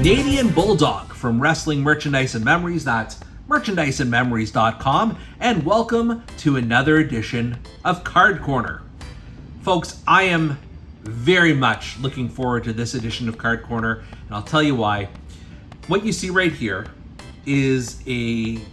Canadian Bulldog from Wrestling Merchandise and Memories. That's merchandiseandmemories.com, and welcome to another edition of Card Corner. Folks, I am very much looking forward to this edition of Card Corner, and I'll tell you why. What you see right here is a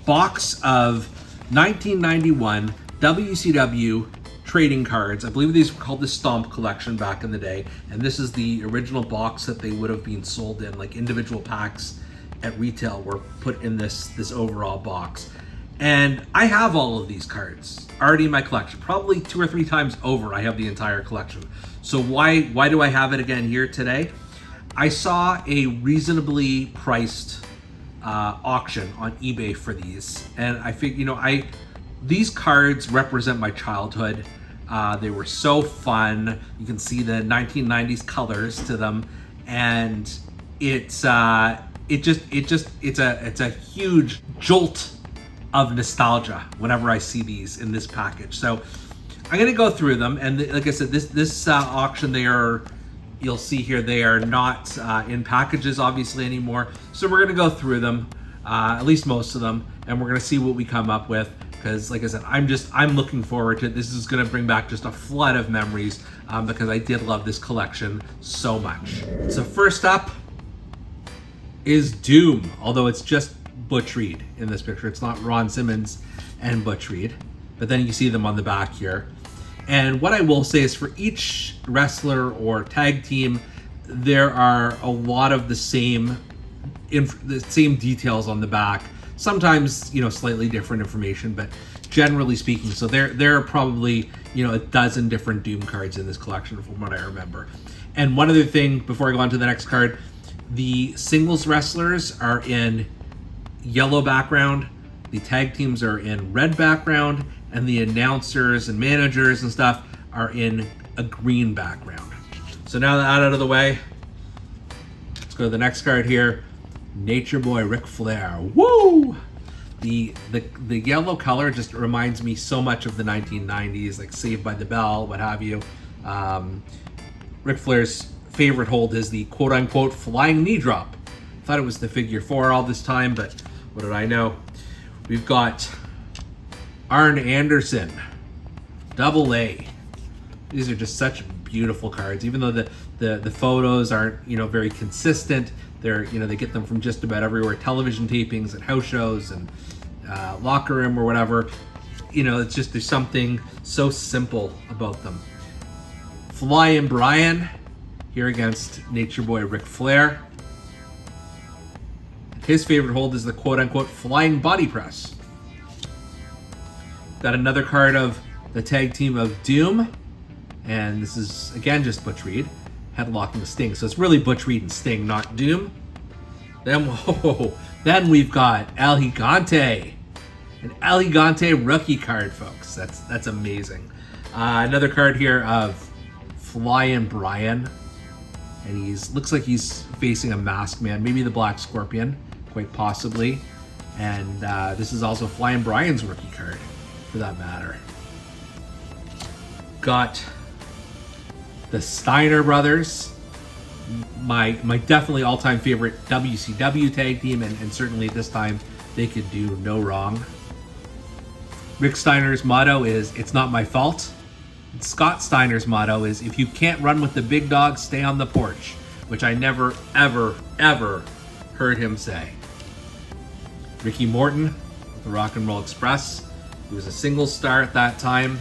box of 1991 WCW trading cards. I believe these were called the Stomp Collection back in the day, and this is the original box that they would have been sold in, like individual packs at retail were put in this overall box. And I have all of these cards already in my collection, probably 2 or 3 times over. I have the entire collection. So why do I have it again here today? I saw a reasonably priced auction on eBay for these, and I figured, these cards represent my childhood. They were so fun. You can see the 1990s colors to them, and it's a huge jolt of nostalgia whenever I see these in this package. So I'm gonna go through them, and like I said, this auction, you'll see here, they are not in packages obviously anymore. So we're gonna go through them, at least most of them, and we're gonna see what we come up with. Because, like I said, I'm looking forward to it. This is going to bring back just a flood of memories because I did love this collection so much. So first up is Doom, although it's just Butch Reed in this picture. It's not Ron Simmons and Butch Reed, but then you see them on the back here. And what I will say is, for each wrestler or tag team, there are a lot of the same details on the back. Sometimes, slightly different information, but generally speaking, so there are probably, a dozen different Doom cards in this collection from what I remember. And one other thing before I go on to the next card, the singles wrestlers are in yellow background, the tag teams are in red background, and the announcers and managers and stuff are in a green background. So now that out of the way, let's go to the next card here. Nature Boy Ric Flair. Woo! The yellow color just reminds me so much of the 1990s, like Saved by the Bell, what have you. Ric Flair's favorite hold is the quote-unquote flying knee drop. Thought it was the figure 4 all this time, but what did I know? We've got Arn Anderson, Double A. These are just such beautiful cards, even though the photos aren't very consistent. They get them from just about everywhere, television tapings and house shows and locker room or whatever. It's just, there's something so simple about them. Flying Brian here against Nature Boy Ric Flair. His favorite hold is the quote-unquote flying body press. Got another card of the tag team of Doom, and this is again just Butch Reed headlocking the Sting. So it's really Butch Reed and Sting, not Doom. Then we've got El Gigante, an El Gigante rookie card, folks. That's amazing. Another card here of Flying Brian, and looks like he's facing a masked man, maybe the Black Scorpion, quite possibly. And this is also Flying Brian's rookie card, for that matter. Got the Steiner brothers, my definitely all-time favorite WCW tag team, and certainly at this time they could do no wrong. Rick Steiner's motto is, "It's not my fault." And Scott Steiner's motto is, "If you can't run with the big dog, stay on the porch," which I never, ever, ever heard him say. Ricky Morton, the Rock and Roll Express, who was a singles star at that time.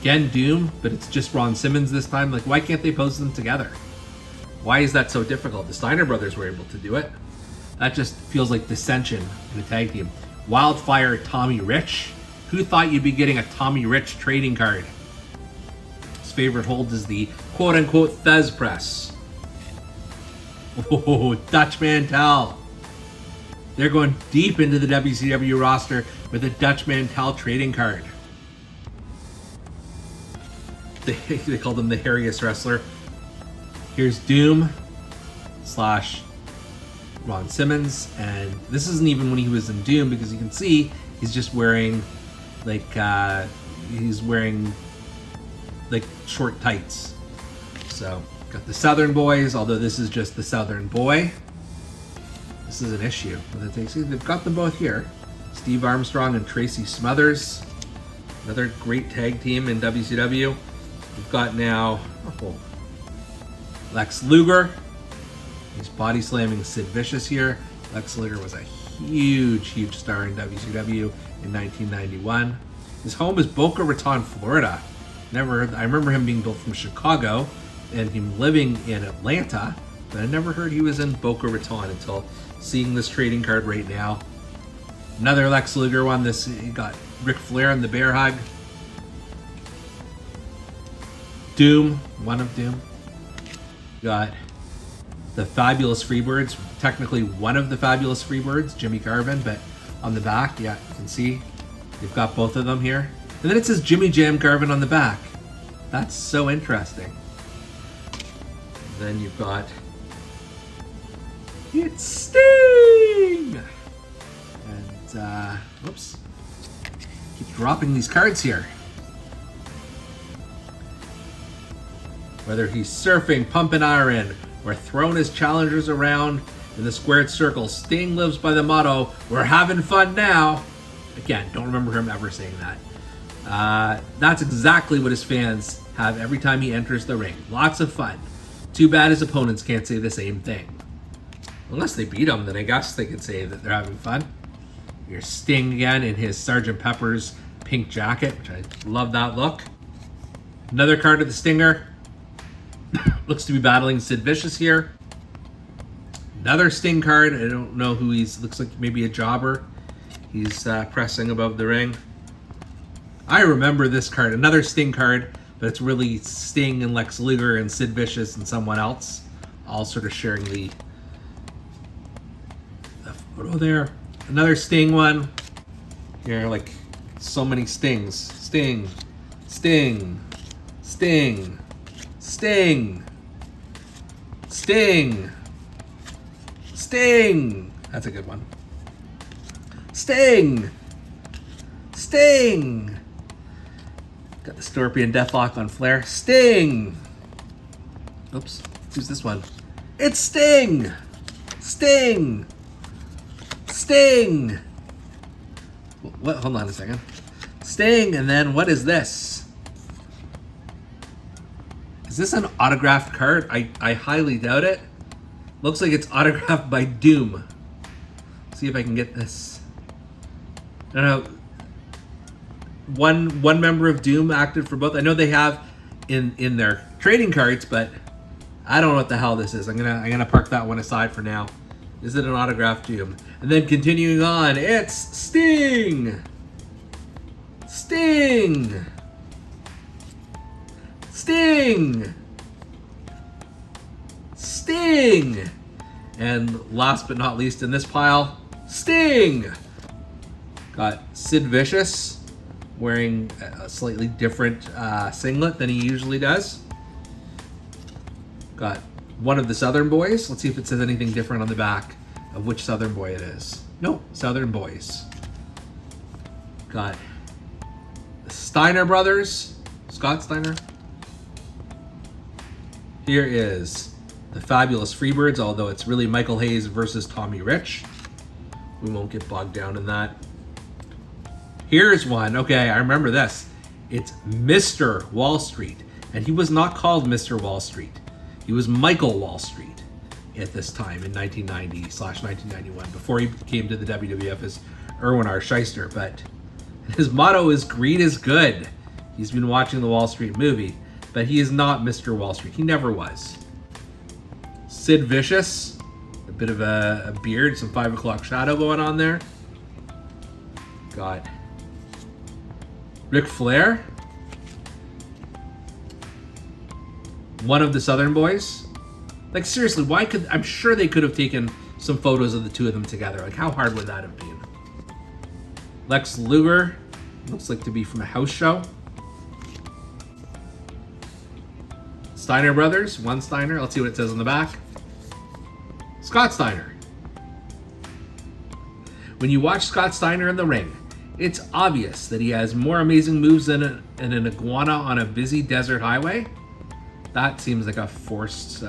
Again, Doom, but it's just Ron Simmons this time. Like, why can't they pose them together? Why is that so difficult? The Steiner brothers were able to do it. That just feels like dissension in a tag team. Wildfire Tommy Rich. Who thought you'd be getting a Tommy Rich trading card? His favorite hold is the quote-unquote Thesz press. Oh, Dutch Mantel. They're going deep into the WCW roster with a Dutch Mantel trading card. They called him the hairiest wrestler. Here's Doom / Ron Simmons, and this isn't even when he was in Doom, because you can see he's just wearing short tights. So Got the Southern Boys, although this is just the Southern Boy. This is an issue. They've got them both here. Steve Armstrong and Tracy Smothers. Another great tag team in WCW. We've got now Lex Luger. He's body slamming Sid Vicious here. Lex Luger was a huge star in WCW in 1991. His home is Boca Raton, Florida. I remember him being built from Chicago and him living in Atlanta, but I never heard he was in Boca Raton until seeing this trading card right now. Another Lex Luger one. This, you got Ric Flair and the Bear Hug. Doom, one of Doom. Got the Fabulous Freebirds, technically one of the Fabulous Freebirds, Jimmy Garvin, but on the back, yeah, you can see you've got both of them here. And then it says Jimmy Jam Garvin on the back. That's so interesting. Then you've got, it's Sting! And, whoops. Keep dropping these cards here. Whether he's surfing, pumping iron, or throwing his challengers around in the squared circle, Sting lives by the motto, we're having fun now. Again, don't remember him ever saying that. That's exactly what his fans have every time he enters the ring. Lots of fun. Too bad his opponents can't say the same thing. Unless they beat him, then I guess they could say that they're having fun. Here's Sting again in his Sgt. Pepper's pink jacket, which I love that look. Another card of the Stinger. Looks to be battling Sid Vicious here. Another Sting card. I don't know who he's. Looks like maybe a jobber. He's pressing above the ring. I remember this card. Another Sting card, but it's really Sting and Lex Luger and Sid Vicious and someone else, all sort of sharing the photo there. Another Sting one. Here, like so many Stings. Sting, Sting, Sting, Sting, Sting, Sting. That's a good one. Sting, Sting. Got the Scorpion Deathlock on Flair. Sting. Oops. Who's this one? It's Sting. Sting. Sting. What? Hold on a second. Sting, and then what is this? Is this an autographed card? I highly doubt it. Looks like it's autographed by Doom. Let's see if I can get this. I don't know. One member of Doom acted for both. I know they have in their trading cards, but I don't know what the hell this is. I'm gonna park that one aside for now. Is it an autographed Doom? And then continuing on, it's Sting! Sting! Sting! Sting! And last but not least in this pile, Sting! Got Sid Vicious wearing a slightly different singlet than he usually does. Got one of the Southern Boys. Let's see if it says anything different on the back of which Southern Boy it is. Nope, Southern Boys. Got the Steiner brothers. Scott Steiner. Here is the Fabulous Freebirds, although it's really Michael Hayes versus Tommy Rich. We won't get bogged down in that. Here's one. Okay, I remember this. It's Mr. Wall Street. And he was not called Mr. Wall Street. He was Michael Wall Street at this time in 1990/1991, before he came to the WWF as Erwin R. Shyster. But his motto is greed is good. He's been watching the Wall Street movie, but he is not Mr. Wall Street. He never was. Sid Vicious, a bit of a beard, some 5 o'clock shadow going on there. Got Ric Flair, one of the Southern Boys. Like, seriously, I'm sure they could have taken some photos of the two of them together. Like, how hard would that have been? Lex Luger, looks like to be from a house show. Steiner brothers, one Steiner. Let's see what it says on the back. Scott Steiner. When you watch Scott Steiner in the ring, it's obvious that he has more amazing moves than an iguana on a busy desert highway. That seems like a forced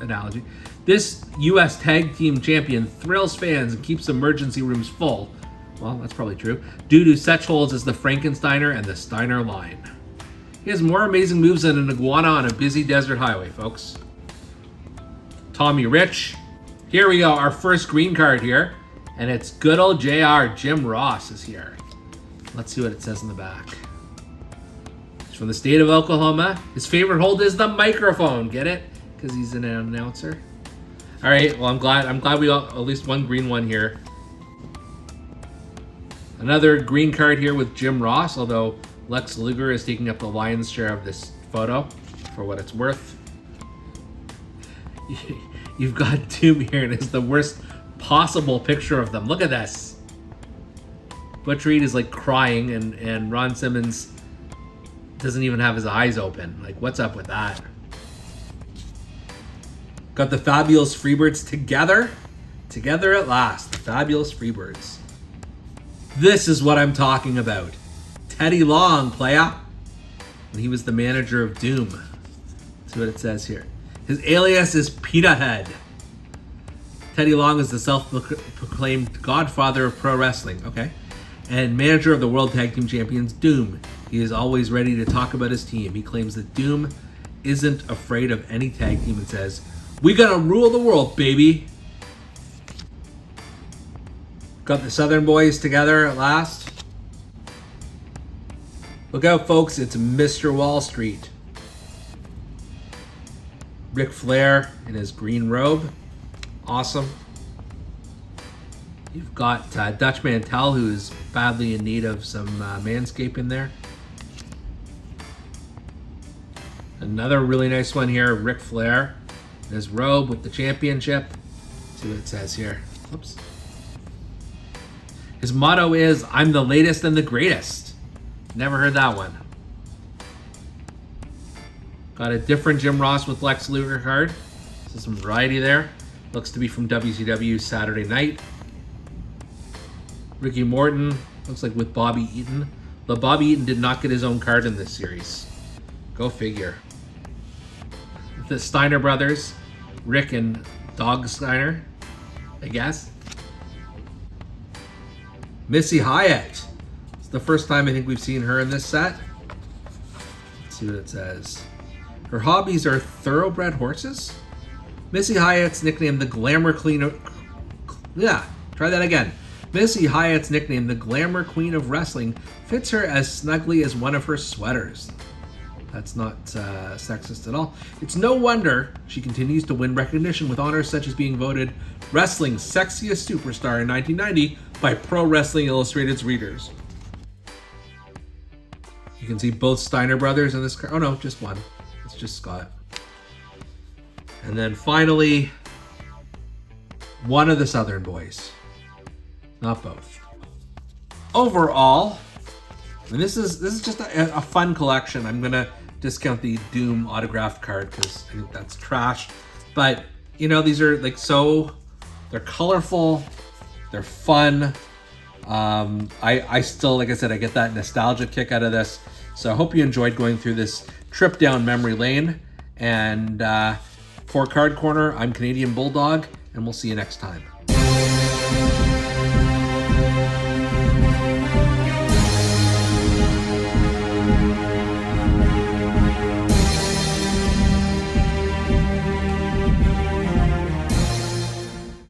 analogy. This U.S. Tag Team Champion thrills fans and keeps emergency rooms full. Well, that's probably true. Due to such holds as the Frankensteiner and the Steiner line. He has more amazing moves than an iguana on a busy desert highway, folks. Tommy Rich. Here we go, our first green card here. And it's good old JR. Jim Ross is here. Let's see what it says in the back. He's from the state of Oklahoma. His favorite hold is the microphone. Get it? Because he's an announcer. All right, well, I'm glad we got at least one green one here. Another green card here with Jim Ross, although Lex Luger is taking up the lion's share of this photo, for what it's worth. You've got Doom here, and it's the worst possible picture of them. Look at this. Butch Reed is like crying, and Ron Simmons doesn't even have his eyes open. Like, what's up with that? Got the Fabulous Freebirds together at last. The Fabulous Freebirds. This is what I'm talking about. Teddy Long, playa. And he was the manager of Doom. Let's see what it says here. His alias is Pita Head. Teddy Long is the self-proclaimed godfather of pro wrestling. Okay. And manager of the World Tag Team Champions, Doom. He is always ready to talk about his team. He claims that Doom isn't afraid of any tag team and says, "We gonna rule the world, baby." Got the Southern Boys together at last. Look out, folks, it's Mr. Wall Street. Ric Flair in his green robe. Awesome. You've got Dutch Mantel, who is badly in need of some manscaping there. Another really nice one here, Ric Flair in his robe with the championship. Let's see what it says here. Oops. His motto is, "I'm the latest and the greatest." Never heard that one. Got a different Jim Ross with Lex Luger card. So some variety there. Looks to be from WCW Saturday Night. Ricky Morton, looks like with Bobby Eaton. But Bobby Eaton did not get his own card in this series. Go figure. The Steiner brothers, Rick and Dog Steiner, I guess. Missy Hyatt. It's the first time I think we've seen her in this set. Let's see what it says. Her hobbies are thoroughbred horses. Missy Hyatt's nickname, the Glamour Queen of... Yeah, try that again. Missy Hyatt's nickname, the Glamour Queen of Wrestling, fits her as snugly as one of her sweaters. That's not sexist at all. It's no wonder she continues to win recognition with honors such as being voted Wrestling's Sexiest Superstar in 1990 by Pro Wrestling Illustrated's readers. You can see both Steiner brothers in this card. Oh no, just one. It's just Scott. And then finally, one of the Southern Boys. Not both. Overall, and this is just a fun collection. I'm gonna discount the Doom autographed card because I think that's trash. But you know, these are like they're colorful, they're fun. I still, like I said, I get that nostalgia kick out of this. So I hope you enjoyed going through this trip down memory lane. And for Card Corner, I'm Canadian Bulldog, and we'll see you next time.